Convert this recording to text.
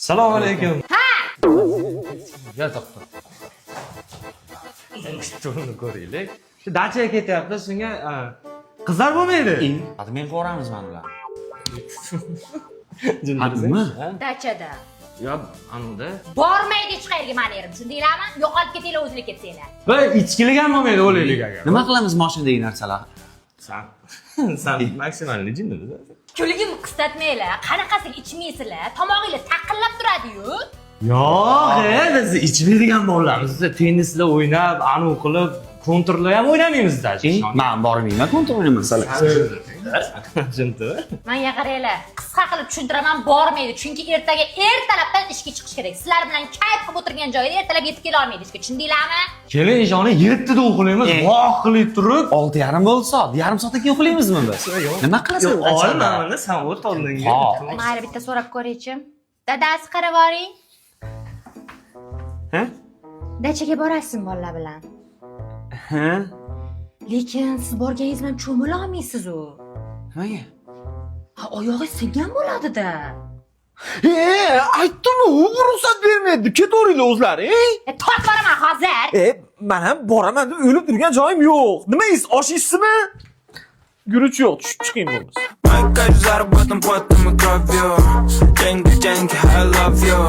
Assalomu alaykum. Ha! Gel to'xta. Shuni ko'raylik. Shu dachaga ketyapti, shunga qizlar bo'lmaydi. Hadi men ko'ramiz mana ular. Nima? Dachada. Yo, anuda. Bormaydi hech qayerga meni erim, tushundinglarmi? Yo'qolib ketinglar o'zinglar ketsanglar. Bir ichkilik ham bo'lmaydi, o'laylik agar. Nima qilamiz mashinadagi narsalar? Sen maksimal jinnisan. Kuligimni qistatmanglar. Qanaqasiga ichmaysizlar? Tomog'inglar taqillab turadi-yu. Yo'q, biz ichmaydigan bolalarmiz. Siz tennisda o'ynab, anu qilib, kontrlar ham o'ynamaymiz-da. Men bormayman, kontor o'ynaman. Tushundingmi? Menga qaranglar, qisqa qilib tushuntiraman, bormaydi. Chunki ertaga ertalabdan ishga chiqish kerak. Sizlar bilan kayf qilib o'tirgan joyda ertalab yetib kela olmaydi ishga, tushundinglarmi? Keling, ishoni 7 da uxlaymiz, voq qilib turib. 6:30 bo'ldi soat. Yarim soatdan keyin uxlaymizmi biz? Nima qilasan? Olmamni, sen o't oldinga. Mayli, bitta so'rab ko'ray-chi. Dadasi qarab oling. Ha? Dachaga borasizmi bolalar bilan? Ha? Lekin siz borganingiz bilan cho'mila olmaysiz-ku. Nimaga? Ha, oyog'i singan bo'ladi-da. Aytdim-ku, ruxsat bermaydi. Ketaveringlar o'zlari, Tortib boraman hozir. Men ham boraman deb o'lib turgan joyim yo'q. Nimangiz, oshiysizmi? Guruch yo'q, tushib chiqing bo'lmasa. Мои кайф заработан потом и кровью. Деньги, I love you.